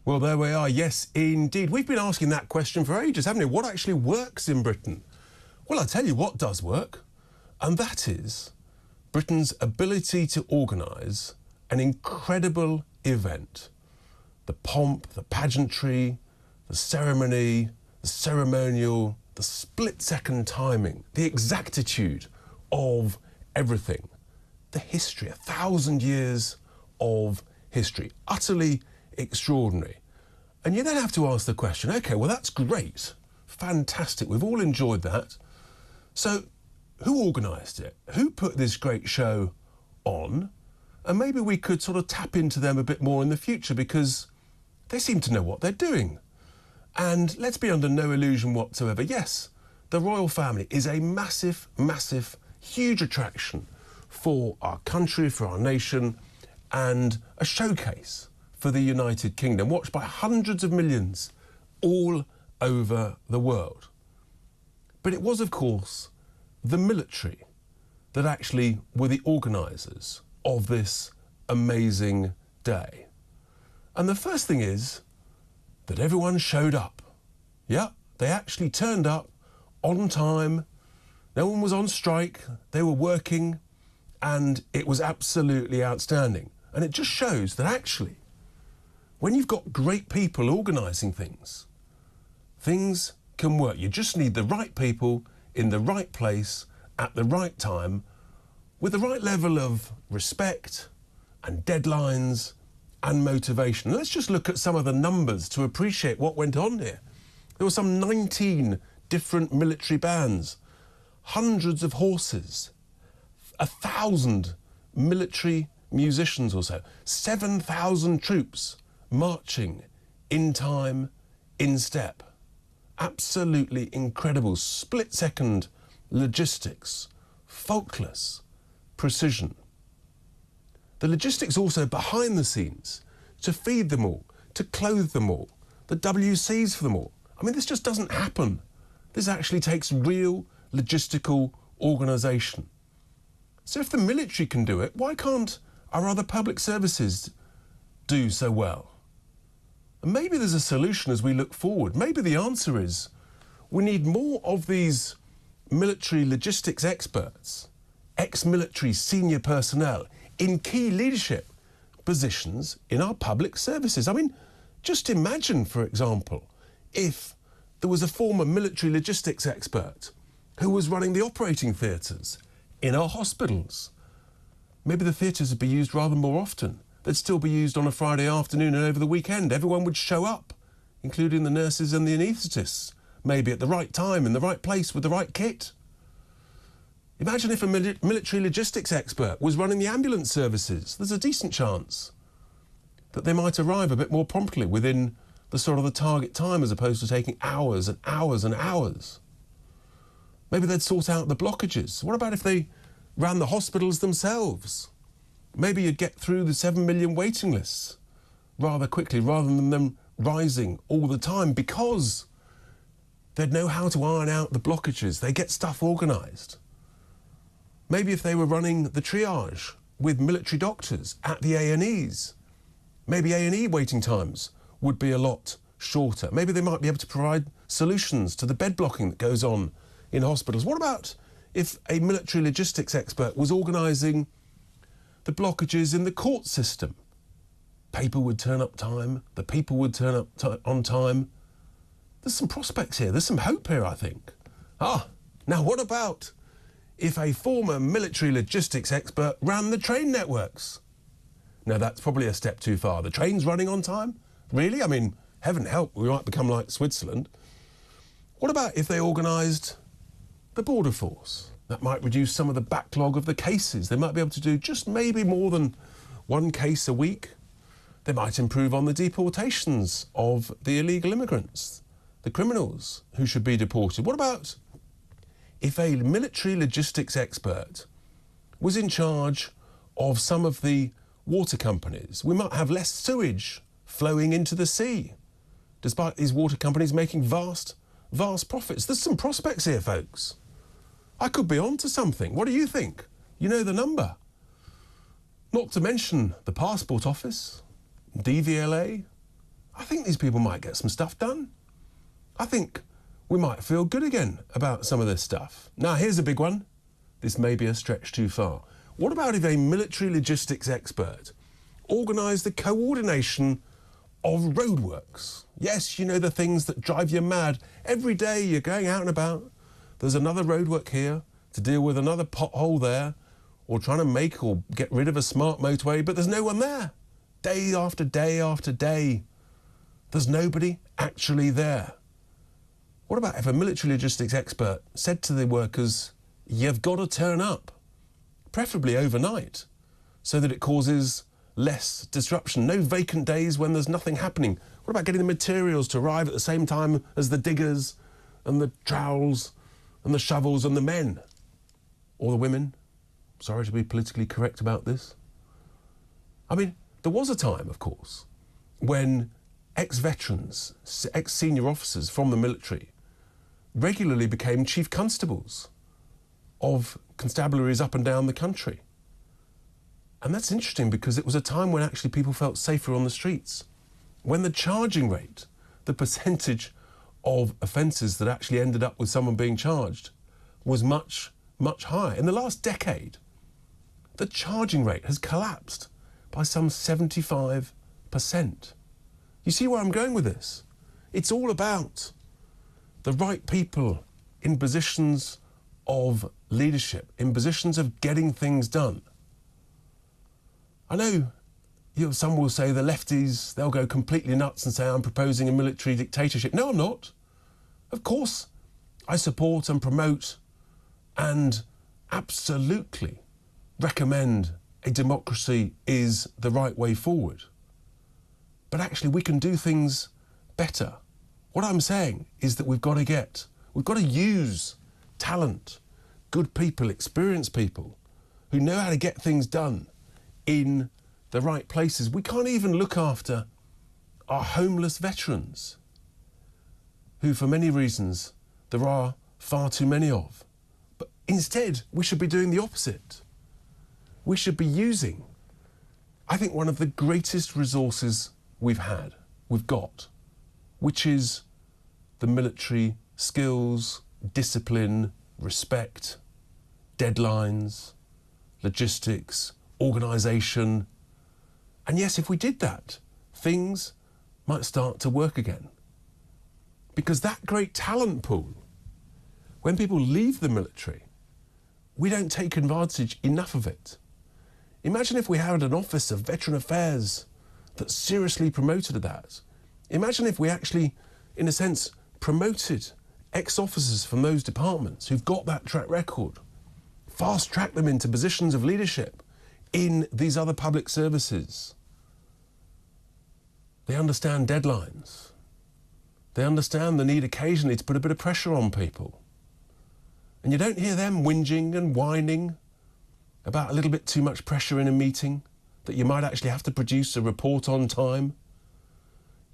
Well, there we are. Yes, indeed. We've been asking that question for ages, haven't we? What actually works in Britain? Well, I'll tell you what does work, and that is Britain's ability to organise an incredible event. The pomp, the pageantry, the ceremony, the ceremonial, the split-second timing, the exactitude of everything. The history, 1,000 years of history. Utterly extraordinary. And you then have to ask the question, OK, well, that's great. Fantastic. We've all enjoyed that. So who organised it? Who put this great show on? And maybe we could sort of tap into them a bit more in the future because they seem to know what they're doing. And let's be under no illusion whatsoever. Yes, the royal family is a massive, massive, huge attraction for our country, for our nation, and a showcase for the United Kingdom, watched by hundreds of millions all over the world. But it was, of course, the military that actually were the organisers of this amazing day. And the first thing is that everyone showed up. Yeah, they actually turned up on time. No one was on strike. They were working, and it was absolutely outstanding. And it just shows that actually, when you've got great people organising things, things can work. You just need the right people in the right place at the right time with the right level of respect and deadlines and motivation. Let's just look at some of the numbers to appreciate what went on here. There were some 19 different military bands, hundreds of horses, 1,000 military musicians or so, 7,000 troops marching in time, in step. Absolutely incredible. Split-second logistics, faultless precision. The logistics also behind the scenes, to feed them all, to clothe them all, the WCs for them all. I mean, this just doesn't happen. This actually takes real logistical organisation. So if the military can do it, why can't our other public services do so well? And maybe there's a solution as we look forward. Maybe the answer is we need more of these military logistics experts, ex-military senior personnel in key leadership positions in our public services. I mean, just imagine, for example, if there was a former military logistics expert who was running the operating theatres in our hospitals. Maybe the theatres would be used rather more often. They'd still be used on a Friday afternoon and over the weekend. Everyone would show up, including the nurses and the anaesthetists, maybe at the right time, in the right place, with the right kit. Imagine if a military logistics expert was running the ambulance services. There's a decent chance that they might arrive a bit more promptly within the sort of the target time, as opposed to taking hours and hours and hours. Maybe they'd sort out the blockages. What about if they ran the hospitals themselves? Maybe you'd get through the 7 million waiting lists rather quickly, rather than them rising all the time, because they'd know how to iron out the blockages. They get stuff organised. Maybe if they were running the triage with military doctors at the A&Es, maybe A&E waiting times would be a lot shorter. Maybe they might be able to provide solutions to the bed blocking that goes on in hospitals. What about if a military logistics expert was organising the blockages in the court system? Paper would turn up time, the people would turn up on time. There's some prospects here, there's some hope here, I think. Now what about if a former military logistics expert ran the train networks? Now that's probably a step too far. The train's running on time? Really? I mean, heaven help, we might become like Switzerland. What about if they organised the border force? That might reduce some of the backlog of the cases. They might be able to do just maybe more than one case a week. They might improve on the deportations of the illegal immigrants, the criminals who should be deported. What about if a military logistics expert was in charge of some of the water companies? We might have less sewage flowing into the sea, despite these water companies making vast profits. There's some prospects here, folks. I could be on to something. What do you think? You know the number. Not to mention the Passport Office, DVLA. I think these people might get some stuff done. I think we might feel good again about some of this stuff. Now, here's a big one. This may be a stretch too far. What about if a military logistics expert organised the coordination of roadworks? Yes, you know, the things that drive you mad. Every day you're going out and about, there's another roadwork here to deal with another pothole there, or trying to make or get rid of a smart motorway, but there's no one there. Day after day after day, there's nobody actually there. What about if a military logistics expert said to the workers, you've got to turn up, preferably overnight, so that it causes less disruption. No vacant days when there's nothing happening. What about getting the materials to arrive at the same time as the diggers and the trowels and the shovels and the men? Or the women? Sorry to be politically correct about this. I mean, there was a time, of course, when ex-veterans, ex-senior officers from the military regularly became chief constables of constabularies up and down the country. And that's interesting because it was a time when actually people felt safer on the streets. When the charging rate, the percentage of offences that actually ended up with someone being charged was much, much higher. In the last decade, the charging rate has collapsed by some 75%. You see where I'm going with this? It's all about the right people in positions of leadership, in positions of getting things done. I know some will say the lefties, they'll go completely nuts and say I'm proposing a military dictatorship. No, I'm not. Of course, I support and promote and absolutely recommend a democracy is the right way forward. But actually we can do things better. What I'm saying is that we've got to use talent, good people, experienced people who know how to get things done in the right places. We can't even look after our homeless veterans, who for many reasons there are far too many of. But instead, we should be doing the opposite. We should be using, I think, one of the greatest resources we've got, which is the military skills, discipline, respect, deadlines, logistics, organisation. And yes, if we did that, things might start to work again. Because that great talent pool, when people leave the military, we don't take advantage enough of it. Imagine if we had an Office of Veteran Affairs that seriously promoted that. Imagine if we actually, in a sense, promoted ex-officers from those departments who've got that track record, fast-track them into positions of leadership in these other public services. They understand deadlines. They understand the need occasionally to put a bit of pressure on people. And you don't hear them whinging and whining about a little bit too much pressure in a meeting, that you might actually have to produce a report on time.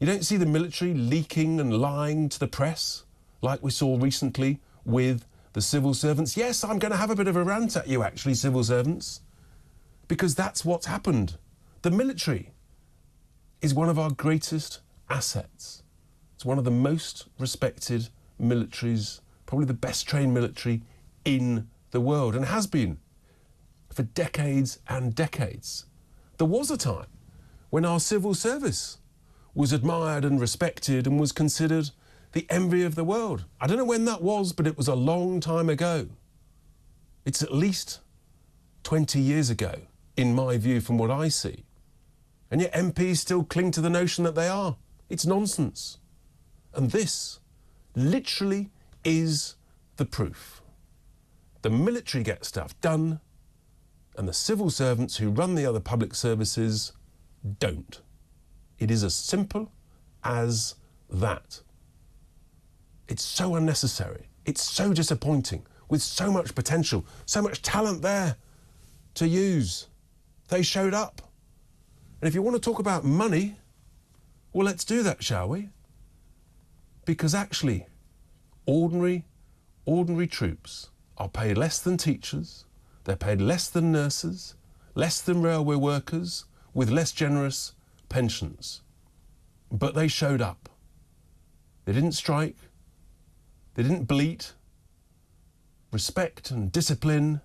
You don't see the military leaking and lying to the press, like we saw recently with the civil servants. Yes, I'm going to have a bit of a rant at you, actually, civil servants, because that's what's happened. The military is one of our greatest assets. It's one of the most respected militaries, probably the best trained military in the world, and has been for decades and decades. There was a time when our civil service was admired and respected and was considered the envy of the world. I don't know when that was, but it was a long time ago. It's at least 20 years ago, in my view, from what I see. And yet MPs still cling to the notion that they are. It's nonsense. And this literally is the proof. The military gets stuff done, and the civil servants who run the other public services don't. It is as simple as that. It's so unnecessary. It's so disappointing, with so much potential, so much talent there to use. They showed up. And if you want to talk about money, well, let's do that, shall we? Because actually, ordinary troops are paid less than teachers, they're paid less than nurses, less than railway workers, with less generous pensions. But they showed up. They didn't strike. They didn't bleat. Respect and discipline,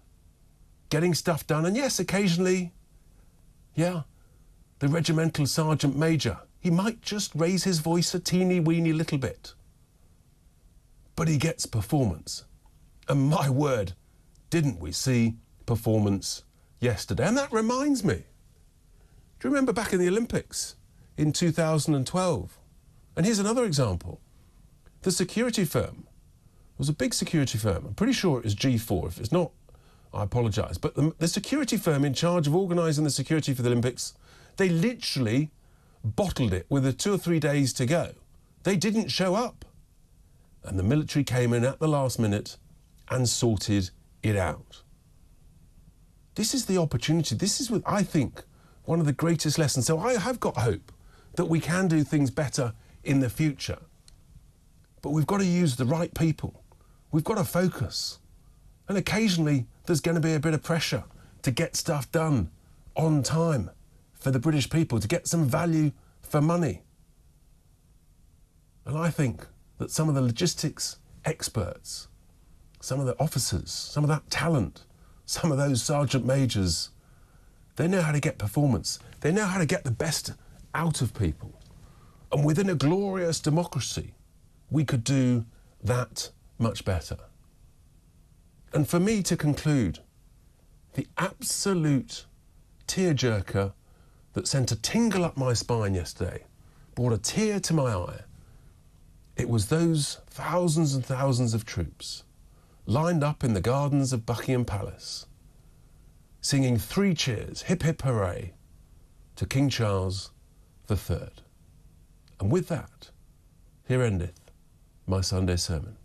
getting stuff done. And yes, occasionally, yeah, the regimental sergeant major, he might just raise his voice a teeny weeny little bit. But he gets performance. And my word, didn't we see performance yesterday? And that reminds me, do you remember back in the Olympics in 2012? And here's another example. The security firm was a big security firm. I'm pretty sure it was G4. If it's not, I apologise. But the security firm in charge of organising the security for the Olympics, they literally bottled it with 2 or 3 days to go. They didn't show up. And the military came in at the last minute and sorted it out. This is the opportunity. This is, I think, one of the greatest lessons. So I have got hope that we can do things better in the future. But we've got to use the right people. We've got to focus. And occasionally there's going to be a bit of pressure to get stuff done on time for the British people, to get some value for money. And I think that some of the logistics experts, some of the officers, some of that talent, some of those sergeant majors, they know how to get performance. They know how to get the best out of people. And within a glorious democracy, we could do that much better. And for me to conclude, the absolute tearjerker that sent a tingle up my spine yesterday, brought a tear to my eye, it was those thousands and thousands of troops lined up in the gardens of Buckingham Palace, singing 3 cheers, hip hip hooray, to King Charles III. And with that, here endeth my Sunday sermon.